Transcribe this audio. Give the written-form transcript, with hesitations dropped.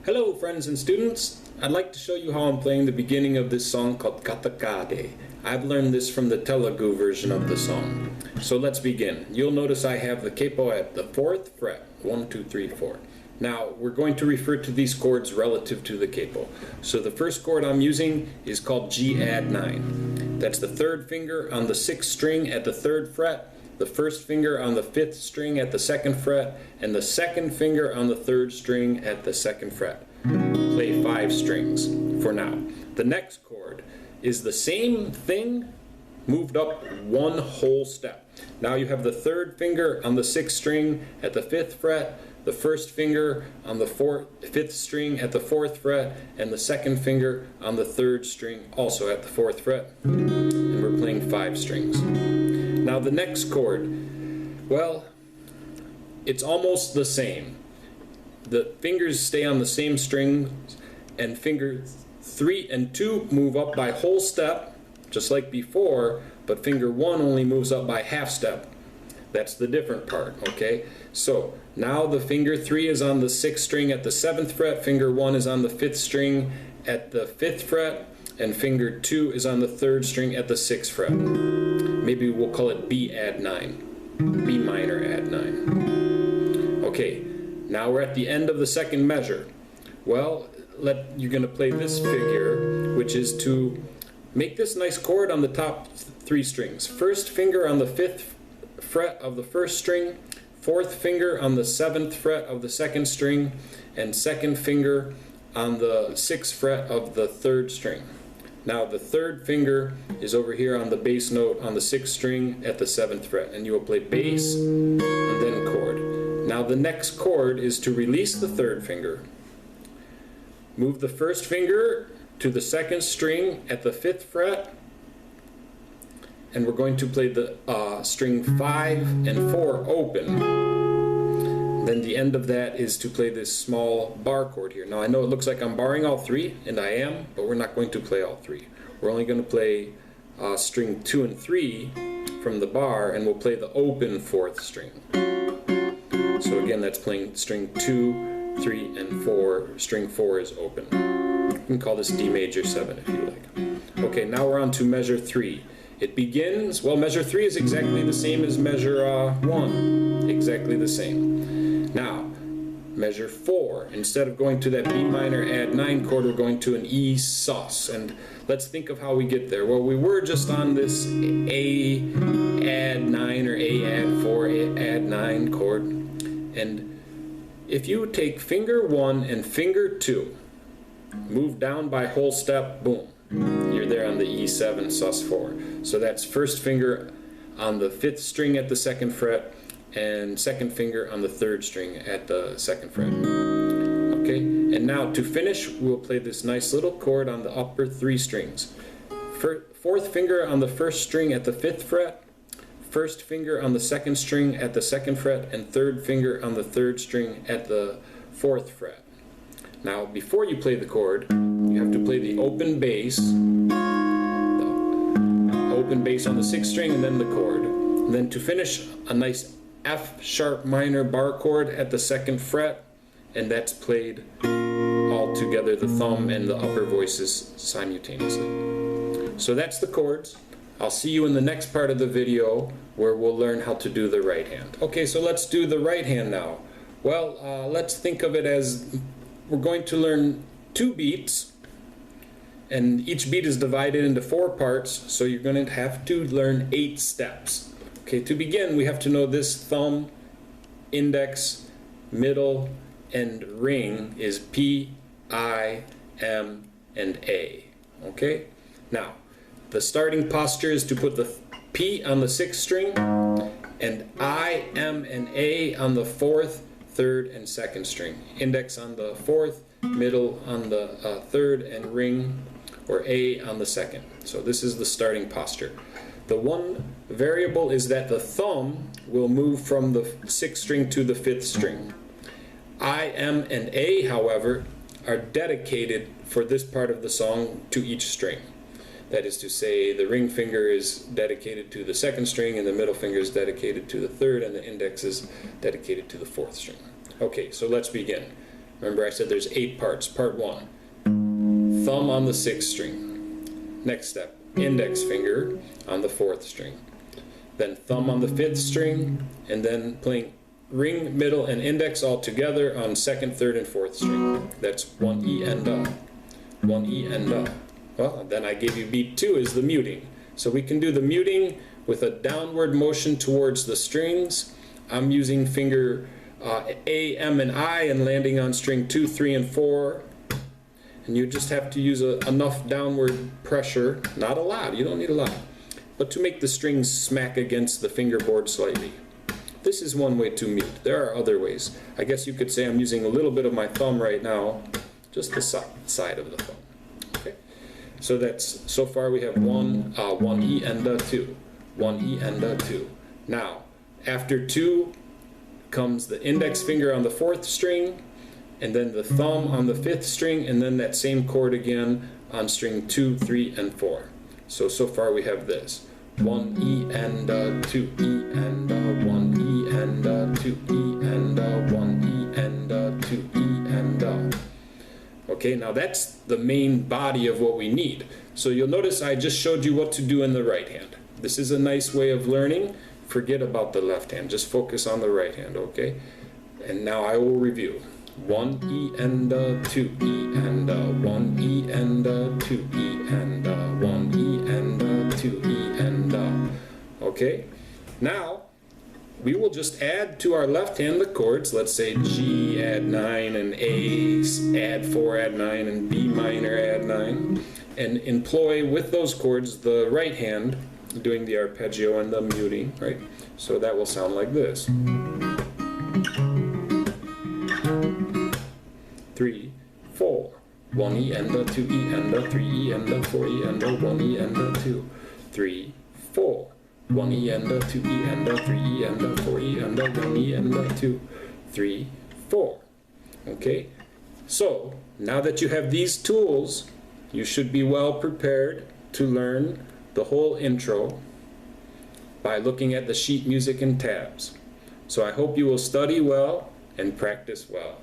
Hello friends and students, I'd like to show you how I'm playing the beginning of this song called Katha Kaadhey. I've learned this from the Telugu version of the song. So let's begin. You'll notice I have the capo at the 4th fret, 1, 2, 3, 4. Now we're going to refer to these chords relative to the capo. So the first chord I'm using is called G add 9. That's the 3rd finger on the 6th string at the 3rd fret, the 1st finger on the 5th string at the 2nd fret, and the 2nd finger on the 3rd string at the 2nd fret. Play 5 strings for now. The next chord is the same thing, moved up one whole step. Now you have the 3rd finger on the 6th string at the 5th fret, the 1st finger on the 5th string at the 4th fret, and the 2nd finger on the 3rd string also at the 4th fret. And we're playing 5 strings. Now the next chord, well, it's almost the same. The fingers stay on the same string, and finger 3 and 2 move up by whole step, just like before, but finger 1 only moves up by half step. That's the different part, okay? So now the finger 3 is on the 6th string at the 7th fret, finger 1 is on the 5th string at the 5th fret, and finger 2 is on the 3rd string at the 6th fret. Maybe we'll call it B add 9, B minor add 9. Okay, now we're at the end of the second measure. Well, you're going to play this figure, which is to make this nice chord on the top 3 strings. 1st finger on the 5th fret of the 1st string, 4th finger on the 7th fret of the 2nd string, and 2nd finger on the 6th fret of the 3rd string. Now the 3rd finger is over here on the bass note on the 6th string at the 7th fret, and you will play bass and then chord. Now the next chord is to release the 3rd finger. Move the 1st finger to the 2nd string at the 5th fret, and we're going to play the string 5 and 4 open. Then the end of that is to play this small bar chord here. Now I know it looks like I'm barring all 3, and I am, but we're not going to play all 3. We're only going to play string 2 and 3 from the bar, and we'll play the open 4th string. So again, that's playing string 2, 3, and 4. String 4 is open. You can call this D major 7 if you like. Okay, now we're on to measure 3. It begins, well, measure 3 is exactly the same as measure 1. Exactly the same. Now, measure 4, instead of going to that B minor add 9 chord, we're going to an E sus. And let's think of how we get there. Well, we were just on this A add 9 or A add 4, A add 9 chord. And if you take finger 1 and finger 2, move down by whole step, boom, you're there on the E7 sus 4. So that's 1st finger on the 5th string at the 2nd fret, and 2nd finger on the 3rd string at the 2nd fret. Okay, and now to finish, we'll play this nice little chord on the upper 3 strings. 4th finger on the 1st string at the 5th fret, 1st finger on the 2nd string at the 2nd fret, and 3rd finger on the 3rd string at the 4th fret. Now, before you play the chord, you have to play the open bass on the 6th string, and then the chord. And then to finish, a nice F sharp minor bar chord at the 2nd fret, and that's played all together, the thumb and the upper voices simultaneously. So that's the chords. I'll see you in the next part of the video where we'll learn how to do the right hand. Okay, so let's do the right hand now. Well, let's think of it as we're going to learn 2 beats, and each beat is divided into 4 parts, so you're going to have to learn 8 steps. Okay, to begin, we have to know this thumb, index, middle, and ring is P, I, M, and A. Okay? Now, the starting posture is to put the P on the 6th string, and I, M, and A on the 4th, 3rd, and 2nd string. Index on the 4th, middle on the 3rd, and ring, or A on the 2nd. So this is the starting posture. The one variable is that the thumb will move from the 6th string to the 5th string. I, M, and A, however, are dedicated for this part of the song to each string. That is to say, the ring finger is dedicated to the 2nd string, and the middle finger is dedicated to the 3rd, and the index is dedicated to the 4th string. Okay, so let's begin. Remember I said there's 8 parts. Part 1, thumb on the 6th string. Next step, index finger on the 4th string. Then thumb on the 5th string, and then playing ring, middle, and index all together on 2nd, 3rd, and 4th string. That's 1 E and A, 1 E and A. Well, then I gave you beat 2 is the muting. So we can do the muting with a downward motion towards the strings. I'm using finger A, M, and I and landing on string 2, 3, and 4. And you just have to use enough downward pressure, not a lot, you don't need a lot, but to make the strings smack against the fingerboard slightly. This is one way to mute. There are other ways. I guess you could say I'm using a little bit of my thumb right now, just the side of the thumb. Okay. So that's, so far we have 1 E and a 2, 1 E and a 2. Now, after 2 comes the index finger on the 4th string, and then the thumb on the 5th string, and then that same chord again on string 2, 3, and 4. So far we have this. 1 E and a 2 E and a 1 E and a 2 E and a 1 E and a 2 E and a. Okay, now that's the main body of what we need. So you'll notice I just showed you what to do in the right hand. This is a nice way of learning. Forget about the left hand, just focus on the right hand, okay? And now I will review. 1 E and a 2 E and a 1 E and a 2 E and a 1 E and a 2 E and a. Okay? Now we will just add to our left hand the chords. Let's say G, add 9, and A, add 4, add 9, and B minor, add 9, and employ with those chords the right hand doing the arpeggio and the muting, right? So that will sound like this. 3, 4, 1 E and a 2 E and a 3 E and a 4 E and a 1 E and a 2, 3, 4, 1 E and a 2 E and a 3 E and a 4 E and a 1 E and a 2, 3, 4. Okay, so now that you have these tools, you should be well prepared to learn the whole intro by looking at the sheet music and tabs. So I hope you will study well and practice well.